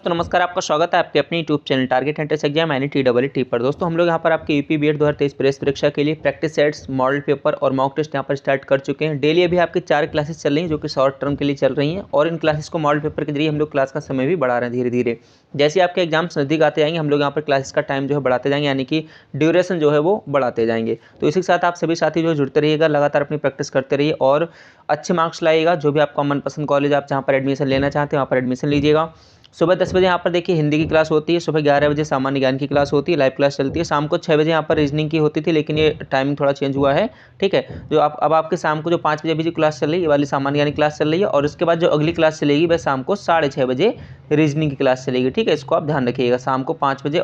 दोस्तों नमस्कार, आपका स्वागत है आपके अपने YouTube channel target entrance exam यानी TET पर। दोस्तों हम लोग यहाँ पर आपके यूपी बीएड 2023 प्रेस परीक्षा के लिए प्रैक्टिस सेट्स, मॉडल पेपर और मॉक टेस्ट यहाँ पर स्टार्ट कर चुके हैं। डेली अभी आपकी 4 क्लासेस चल रही हैं जो कि शॉर्ट टर्म के लिए चल रही हैं और इन क्लासेस को मॉडल पेपर के जरिए हम लोग क्लास का समय भी बढ़ा रहे हैं धीरे धीरे। जैसे आपके एग्जाम्स नजदीक आते जाएंगे हम लोग यहाँ पर क्लासेस का टाइम जो है बढ़ाते जाएंगे, यानी कि ड्यूरेशन जो है वो बढ़ाते जाएंगे। तो इसी के साथ आप सभी साथी जो जुड़ते रहिएगा, लगातार अपनी प्रैक्टिस करते रहिए और अच्छे मार्क्स लाइएगा। जो भी आपका मनपसंद कॉलेज आप जहाँ पर एडमिशन लेना चाहते हैं वहाँ पर एडमिशन लीजिएगा। सुबह 10 बजे यहाँ पर देखिए हिंदी की क्लास होती है, सुबह 11 बजे सामान्य ज्ञान की क्लास होती है, लाइव क्लास चलती है। शाम को 6 बजे यहाँ पर रीजनिंग की होती थी, लेकिन ये टाइमिंग थोड़ा चेंज हुआ है। ठीक है, जो आप अब आपके शाम को जो 5 बजे अभी जो क्लास चल रही है ये वाली सामान्य ज्ञान की क्लास चल रही है और उसके बाद जो अगली क्लास चलेगी वह शाम को 6:30 बजे रीजनिंग की क्लास चलेगी। ठीक है, इसको आप ध्यान रखिएगा। शाम को 5 बजे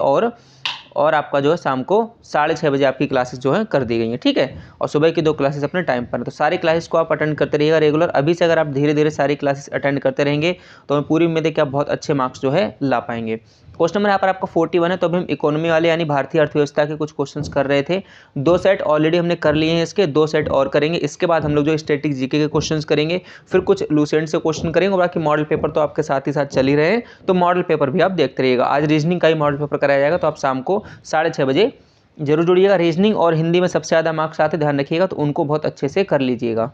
और आपका जो है शाम को 6:30 बजे आपकी क्लासेस जो है कर दी गई हैं। ठीक है, और सुबह की 2 क्लासेस अपने टाइम पर। तो सारी क्लासेस को आप अटेंड करते रहिएगा रेगुलर। अभी से अगर आप धीरे धीरे सारी क्लासेस अटेंड करते रहेंगे तो हमें पूरी उम्मीद है कि आप बहुत अच्छे मार्क्स जो है ला पाएंगे। क्वेश्चन नंबर यहाँ पर आपका 41 है। तो अभी हम इकोनॉमी वाले यानी भारतीय अर्थव्यवस्था के कुछ क्वेश्चंस कर रहे थे। 2 सेट ऑलरेडी हमने कर लिए हैं, इसके 2 सेट और करेंगे। इसके बाद हम लोग जो स्टैटिक जीके के क्वेश्चंस करेंगे, फिर कुछ लूसेंट से क्वेश्चन करेंगे और बाकी मॉडल पेपर तो आपके साथ ही साथ चल ही रहे हैं, तो मॉडल पेपर भी आप देखते रहिएगा। आज रीजनिंग का ही मॉडल पेपर कराया जाएगा, तो आप शाम को 6:30 बजे जरूर जुड़िएगा। रीजनिंग और हिंदी में सबसे ज़्यादा मार्क्स आते ध्यान रखिएगा, तो उनको बहुत अच्छे से कर लीजिएगा।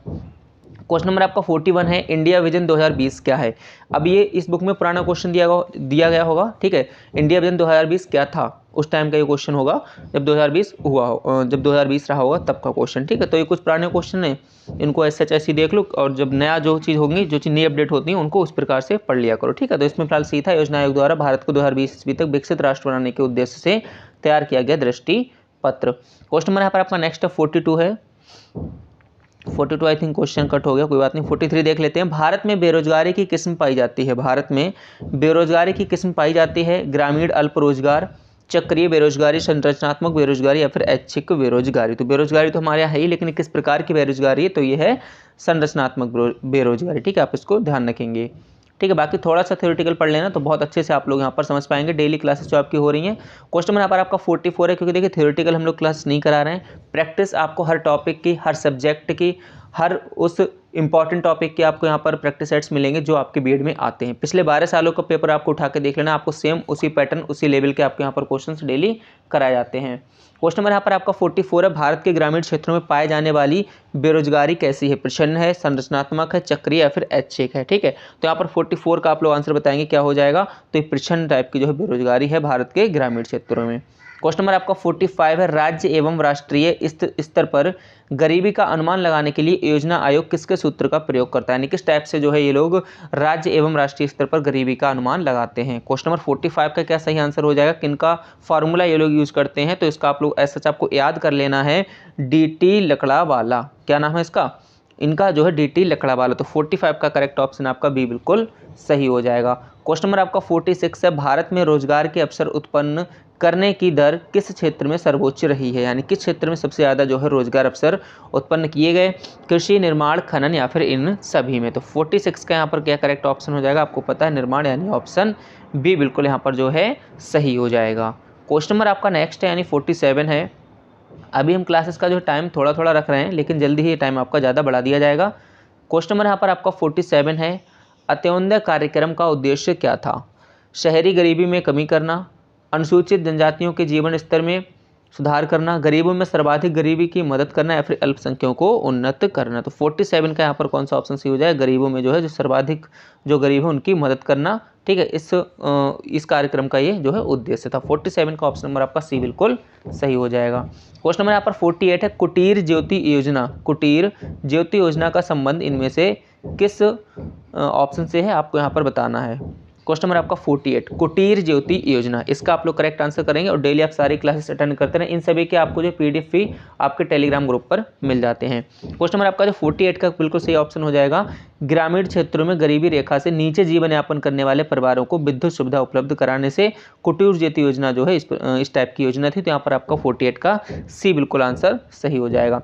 क्वेश्चन नंबर आपका 41 है, इंडिया विजन 2020 क्या है। अब ये इस बुक में पुराना क्वेश्चन दिया गया होगा। ठीक है, इंडिया विजन 2020 क्या था उस टाइम का ये क्वेश्चन होगा जब 2020 हुआ हो, जब 2020 रहा होगा तब का क्वेश्चन। ठीक है, तो ये कुछ पुराने क्वेश्चन है, इनको ऐसे देख लो और जब नया जो चीज़ होगी, जो चीज़ नई अपडेट होती है उनको उस प्रकार से पढ़ लिया करो। ठीक है, तो इसमें फिलहाल सी था, योजना आयोग द्वारा भारत को 2020 ईस्वी तक विकसित राष्ट्र बनाने के उद्देश्य से तैयार किया गया दृष्टि पत्र। क्वेश्चन नंबर यहाँ पर आपका नेक्स्ट 42 है। 42 आई थिंक क्वेश्चन कट हो गया, कोई बात नहीं। 43 देख लेते हैं। भारत में बेरोजगारी की किस्म पाई जाती है। भारत में बेरोजगारी की किस्म पाई जाती है ग्रामीण अल्प रोजगार, चक्रीय बेरोजगारी, संरचनात्मक बेरोजगारी या फिर ऐच्छिक बेरोजगारी। तो बेरोजगारी तो हमारे यहाँ है ही, लेकिन किस प्रकार की बेरोजगारी है, तो ये है संरचनात्मक बेरोजगारी। ठीक है, आप इसको ध्यान रखेंगे। ठीक है, बाकी थोड़ा सा थ्योरेटिकल पढ़ लेना तो बहुत अच्छे से आप लोग यहाँ पर समझ पाएंगे। डेली क्लासेस जो आपकी हो रही हैं। क्वेश्चन नंबर यहाँ पर आपका 44 है, क्योंकि देखिए थ्योरेटिकल हम लोग क्लास नहीं करा रहे हैं, प्रैक्टिस आपको हर टॉपिक की, हर सब्जेक्ट की, हर उस इंपॉर्टेंट टॉपिक के आपको यहाँ पर प्रैक्टिस सेट्स मिलेंगे जो आपके बीएड में आते हैं। पिछले 12 सालों का पेपर आपको उठा के देख लेना, आपको सेम उसी पैटर्न उसी लेवल के आपके यहाँ पर क्वेश्चंस डेली कराए जाते हैं। क्वेश्चन नंबर यहाँ पर आपका 44 है, भारत के ग्रामीण क्षेत्रों में पाए जाने वाली बेरोजगारी कैसी है। प्रच्छन्न है, संरचनात्मक है, चक्रीय या फिर ऐच्छिक है। ठीक है, तो यहाँ पर 44 का आप लोग आंसर बताएंगे क्या हो जाएगा, तो ये प्रच्छन्न टाइप की जो है बेरोजगारी है भारत के ग्रामीण क्षेत्रों में। क्वेश्चन नंबर आपका 45 है, राज्य एवं राष्ट्रीय स्तर पर गरीबी का अनुमान लगाने के लिए योजना आयोग किसके सूत्र का प्रयोग करता है, यानी किस टाइप से जो है ये लोग राज्य एवं राष्ट्रीय स्तर पर गरीबी का अनुमान लगाते हैं। क्वेश्चन नंबर 45 का क्या सही आंसर हो जाएगा, किनका फॉर्मूला ये लोग यूज करते हैं, तो इसका आप लोग ऐसा आपको याद कर लेना है, DT लकड़ावाला। क्या नाम है इसका, इनका जो है DT लकड़ावाला। तो 45 का करेक्ट ऑप्शन आपका बी बिल्कुल सही हो जाएगा। क्वेश्चन नंबर आपका 46 है, भारत में रोजगार के अवसर उत्पन्न करने की दर किस क्षेत्र में सर्वोच्च रही है, यानी किस क्षेत्र में सबसे ज़्यादा जो है रोजगार अवसर उत्पन्न किए गए, कृषि, निर्माण, खनन या फिर इन सभी में। तो 46 का यहाँ पर क्या करेक्ट ऑप्शन हो जाएगा, आपको पता है निर्माण, यानी ऑप्शन बी बिल्कुल यहाँ पर जो है सही हो जाएगा। क्वेश्चन नंबर आपका नेक्स्ट है, यानी 47 है। अभी हम क्लासेस का जो टाइम थोड़ा थोड़ा रख रहे हैं, लेकिन जल्दी ही ये टाइम आपका ज़्यादा बढ़ा दिया जाएगा। क्वेश्चन नंबर यहाँ पर आपका 47 है, अंत्योदय कार्यक्रम का उद्देश्य क्या था। शहरी गरीबी में कमी करना, अनुसूचित जनजातियों के जीवन स्तर में सुधार करना, गरीबों में सर्वाधिक गरीबी की मदद करना या फिर अल्पसंख्यकों को उन्नत करना। तो 47 का यहाँ पर कौन सा ऑप्शन सही हो जाए, गरीबों में जो है जो सर्वाधिक जो गरीब है उनकी मदद करना। ठीक है, इस कार्यक्रम का ये जो है उद्देश्य था। 47 का ऑप्शन नंबर आपका सी बिल्कुल सही हो जाएगा। क्वेश्चन नंबर यहाँ पर 48 है, कुटीर ज्योति योजना। कुटीर ज्योति योजना का संबंध इनमें से किस ऑप्शन से है, आपको यहाँ पर बताना है। क्वेश्चन नंबर आपका 48, कुटीर ज्योति योजना, इसका आप लोग करेक्ट आंसर करेंगे और डेली आप सारी क्लासेस अटेंड करते रहें। इन सभी के आपको जो PDF भी आपके टेलीग्राम ग्रुप पर मिल जाते हैं। क्वेश्चन नंबर आपका जो 48 का बिल्कुल सही ऑप्शन हो जाएगा, ग्रामीण क्षेत्रों में गरीबी रेखा से नीचे जीवन यापन करने वाले परिवारों को विद्युत सुविधा उपलब्ध कराने से कुटीर ज्योति योजना जो है इस टाइप की योजना थी। तो यहाँ पर आपका 48 का सी बिल्कुल आंसर सही हो जाएगा।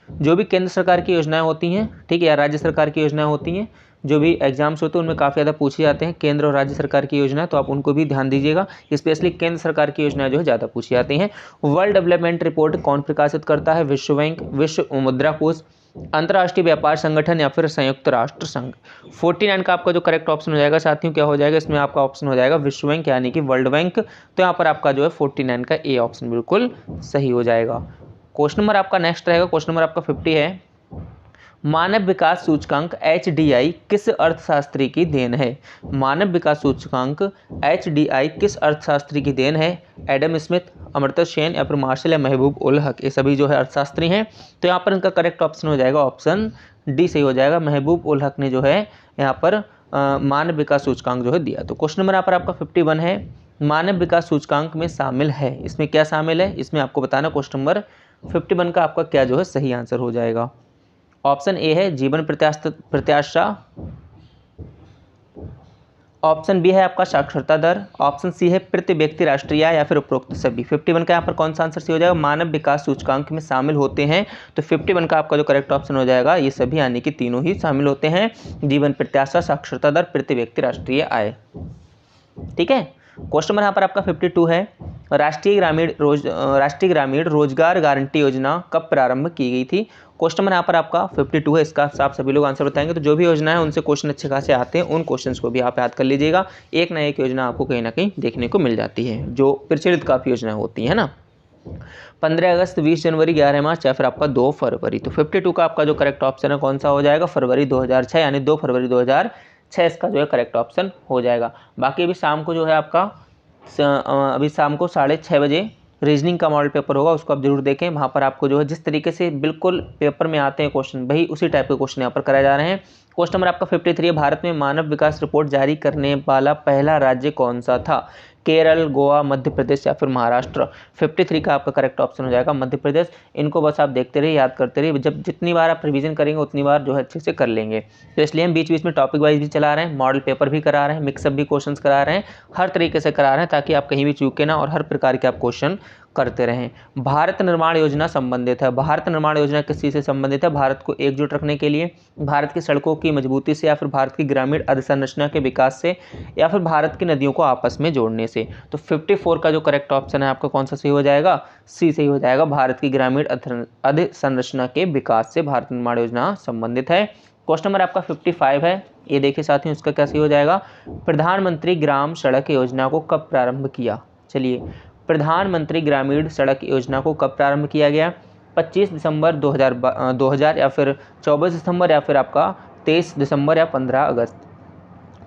जो भी केंद्र सरकार की योजनाएं होती हैं, ठीक है, या राज्य सरकार की योजनाएं होती हैं, जो भी एग्जाम्स होते हैं उनमें काफ़ी ज़्यादा पूछे जाते हैं केंद्र और राज्य सरकार की योजना, तो आप उनको भी ध्यान दीजिएगा। स्पेशली केंद्र सरकार की योजना जो है ज़्यादा पूछी जाती हैं। वर्ल्ड डेवलपमेंट रिपोर्ट कौन प्रकाशित करता है, विश्व बैंक, विश्व मुद्रा कोष, अंतर्राष्ट्रीय व्यापार संगठन या फिर संयुक्त राष्ट्र संघ। 49 का आपका जो करेक्ट ऑप्शन हो जाएगा साथियों क्या हो जाएगा, इसमें आपका ऑप्शन हो जाएगा विश्व बैंक यानी कि वर्ल्ड बैंक। तो यहाँ पर आपका जो है 49 का ए ऑप्शन बिल्कुल सही हो जाएगा। क्वेश्चन नंबर आपका नेक्स्ट रहेगा, क्वेश्चन नंबर आपका 50 है, मानव विकास सूचकांक HDI किस अर्थशास्त्री की देन है। मानव विकास सूचकांक HDI किस अर्थशास्त्री की देन है। एडम स्मिथ, अमर्त्य सेन या फिर मार्शल या महबूब उल हक, ये सभी जो है अर्थशास्त्री हैं। तो यहाँ पर इनका करेक्ट ऑप्शन हो जाएगा ऑप्शन डी सही हो जाएगा। महबूब उल हक ने जो है यहाँ पर मानव विकास सूचकांक जो है दिया। तो क्वेश्चन नंबर यहाँ पर आपका 51 है, मानव विकास सूचकांक में शामिल है, इसमें क्या शामिल है, इसमें आपको बताना। क्वेश्चन नंबर 51 का आपका क्या जो है सही आंसर हो जाएगा। ऑप्शन ए है जीवन प्रत्याशा, ऑप्शन बी है आपका साक्षरता दर, ऑप्शन सी है प्रति व्यक्ति राष्ट्रीय आय या फिर उपरोक्त सभी। 51 का यहाँ पर कौन सा आंसर सही हो जाएगा, मानव विकास सूचकांक में शामिल होते हैं। तो 51 का आपका जो करेक्ट ऑप्शन हो जाएगा ये सभी यानी कि तीनों ही शामिल होते हैं, जीवन प्रत्याशा, साक्षरता दर, प्रति व्यक्ति राष्ट्रीय आय। ठीक है। क्वेश्चन नंबर यहाँ पर आपका 52 है, राष्ट्रीय ग्रामीण रोजगार गारंटी योजना कब प्रारंभ की गई थी। क्वेश्चन नंबर यहाँ पर आपका 52 है, इसका आप सभी लोग आंसर बताएंगे। तो जो भी योजना है उनसे क्वेश्चन अच्छे खासे आते हैं, उन क्वेश्चंस को भी आप याद कर लीजिएगा। एक ना एक योजना आपको कहीं ना कहीं देखने को मिल जाती है, जो प्रचलित काफ़ी योजना होती है ना। 15 अगस्त, 20 जनवरी, 11 मार्च या फिर आपका 2 फरवरी। तो 52 का आपका जो करेक्ट ऑप्शन है कौन सा हो जाएगा, फरवरी 2006 यानी 2 फरवरी 2006 इसका जो है करेक्ट ऑप्शन हो जाएगा। बाकी अभी शाम को जो है आपका अभी शाम को 6:30 बजे रीजनिंग का मॉडल पेपर होगा, उसको आप जरूर देखें। वहाँ पर आपको जो है जिस तरीके से बिल्कुल पेपर में आते हैं क्वेश्चन, वही उसी टाइप के क्वेश्चन यहाँ पर कराए जा रहे हैं। क्वेश्चन नंबर आपका 53 है, भारत में मानव विकास रिपोर्ट जारी करने वाला पहला राज्य कौन सा था। केरल, गोवा, मध्य प्रदेश या फिर महाराष्ट्र। 53 का आपका करेक्ट ऑप्शन हो जाएगा मध्य प्रदेश। इनको बस आप देखते रहिए, याद करते रहिए, जब जितनी बार आप रिवीजन करेंगे उतनी बार जो है अच्छे से कर लेंगे। तो इसलिए हम बीच बीच में टॉपिक वाइज भी चला रहे हैं, मॉडल पेपर भी करा रहे हैं, मिक्सअप भी क्वेश्चंस करा रहे हैं, हर तरीके से करा रहे हैं ताकि आप कहीं भी चूके ना और हर प्रकार के आप क्वेश्चन करते रहें। भारत निर्माण योजना संबंधित है, भारत निर्माण योजना किस चीज़ से संबंधित है, भारत को एकजुट रखने के लिए, भारत की सड़कों की मजबूती से या फिर भारत की ग्रामीण अधोसंरचना के विकास से या फिर भारत की नदियों को आपस में जोड़ने से। तो 54 का जो करेक्ट ऑप्शन है आपका कौन सा सही हो जाएगा, सी सही हो जाएगा, भारत की ग्रामीण अधोसंरचना के विकास से भारत निर्माण योजना संबंधित है। क्वेश्चन नंबर आपका 55 है, ये देखिए साथियों इसका क्या सही हो जाएगा, प्रधानमंत्री ग्राम सड़क योजना को कब प्रारंभ किया। चलिए, प्रधानमंत्री ग्रामीण सड़क योजना को कब प्रारंभ किया गया, 25 दिसंबर 2000 या फिर 24 दिसंबर या फिर आपका 23 दिसंबर या 15 अगस्त।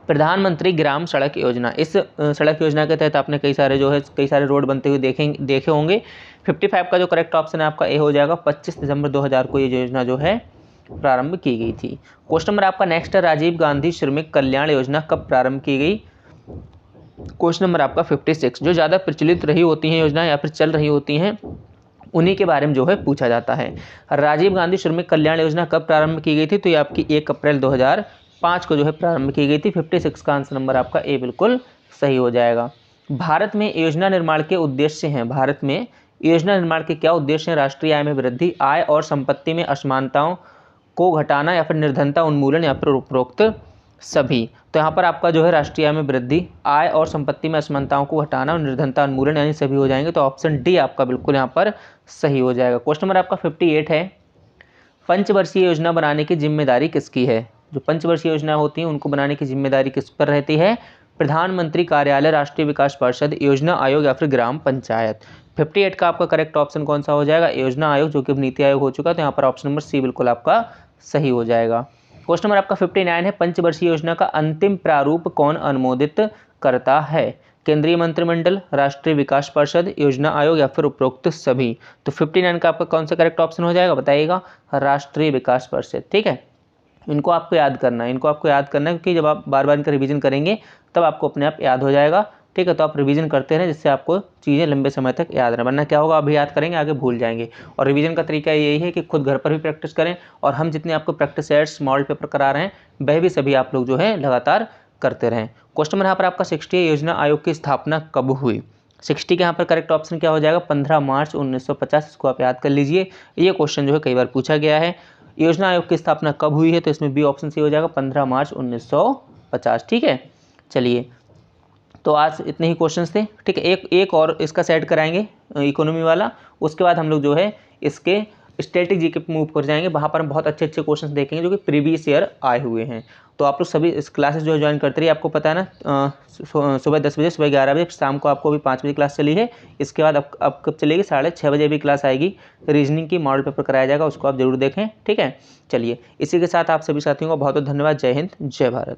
प्रधानमंत्री ग्राम सड़क योजना, इस सड़क योजना के तहत आपने कई सारे रोड बनते हुए देखे होंगे। 55 का जो करेक्ट ऑप्शन है आपका ए हो जाएगा, 25 दिसंबर 2000 को ये योजना जो है प्रारंभ की गई थी। क्वेश्चन नंबर आपका नेक्स्ट है, राजीव गांधी श्रमिक कल्याण योजना कब प्रारंभ की गई। क्वेश्चन नंबर आपका 56, जो ज़्यादा प्रचलित रही होती हैं योजना या फिर चल रही होती हैं उन्हीं के बारे में जो है पूछा जाता है। राजीव गांधी श्रमिक कल्याण योजना कब प्रारंभ की गई थी, तो ये आपकी 1 अप्रैल 2005 को जो है प्रारंभ की गई थी। 56 का आंसर नंबर आपका ए बिल्कुल सही हो जाएगा। भारत में योजना निर्माण के उद्देश्य हैं, भारत में योजना निर्माण के क्या उद्देश्य हैं, राष्ट्रीय आय में वृद्धि, आय और संपत्ति में असमानताओं को घटाना या फिर निर्धनता उन्मूलन या फिर उपरोक्त सभी। तो यहाँ पर आपका जो है राष्ट्रीय आय में वृद्धि, आय और संपत्ति में असमानताओं को हटाना और निर्धनता उन्मूलन यानी सभी हो जाएंगे। तो ऑप्शन डी आपका बिल्कुल यहाँ पर सही हो जाएगा। क्वेश्चन नंबर आपका 58 है, पंचवर्षीय योजना बनाने की जिम्मेदारी किसकी है। जो पंचवर्षीय योजना होती है उनको बनाने की जिम्मेदारी किस पर रहती है, प्रधानमंत्री कार्यालय, राष्ट्रीय विकास परिषद, योजना आयोग या फिर ग्राम पंचायत। 58 का आपका करेक्ट ऑप्शन कौन सा हो जाएगा, योजना आयोग, जो कि नीति आयोग हो चुका। तो यहाँ पर ऑप्शन नंबर सी बिल्कुल आपका सही हो जाएगा। क्वेश्चन नंबर आपका 59 है, पंचवर्षीय योजना का अंतिम प्रारूप कौन अनुमोदित करता है, केंद्रीय मंत्रिमंडल, राष्ट्रीय विकास परिषद, योजना आयोग या फिर उपरोक्त सभी। तो 59 का आपका कौन सा करेक्ट ऑप्शन हो जाएगा बताइएगा, राष्ट्रीय विकास परिषद। ठीक है, इनको आपको याद करना है, क्योंकि जब आप बार बार इनका रिवीजन करेंगे तब आपको अपने आप याद हो जाएगा। ठीक है, तो आप रिवीजन करते रहें जिससे आपको चीज़ें लंबे समय तक याद रहें, वरना क्या होगा, अभी याद करेंगे आगे भूल जाएंगे। और रिवीजन का तरीका यही है कि खुद घर पर भी प्रैक्टिस करें और हम जितने आपको प्रैक्टिस सेट्स मॉडल पेपर करा रहे हैं वह भी सभी आप लोग जो है लगातार करते रहें। क्वेश्चन यहाँ पर आपका 60, योजना आयोग की स्थापना कब हुई। 60 के यहाँ पर करेक्ट ऑप्शन क्या हो जाएगा, 15 मार्च 1950। इसको आप याद कर लीजिए, ये क्वेश्चन जो है कई बार पूछा गया है। योजना आयोग की स्थापना कब हुई है, तो इसमें बी ऑप्शन से हो जाएगा 15 मार्च 1950। ठीक है, चलिए तो आज इतने ही क्वेश्चंस थे। ठीक है, एक और इसका सेट कराएंगे इकोनॉमी वाला, उसके बाद हम लोग जो है इसके स्टैटिक जीके पे मूव कर जाएंगे। वहाँ पर हम बहुत अच्छे अच्छे क्वेश्चन देखेंगे जो कि प्रीवियस ईयर आए हुए हैं। तो आप लोग सभी इस क्लासेस जो ज्वाइन करते रहिए, आपको पता है ना, सुबह 10 बजे, सुबह 11 बजे, शाम को आपको अभी 5 बजे क्लास चली है। इसके बाद अब कब चलेगी, 6:30 बजे भी क्लास आएगी। रीजनिंग की मॉडल पेपर कराया जाएगा, उसको आप जरूर देखें, ठीक है। चलिए, इसी के साथ आप सभी साथियों को बहुत बहुत धन्यवाद। जय हिंद, जय भारत।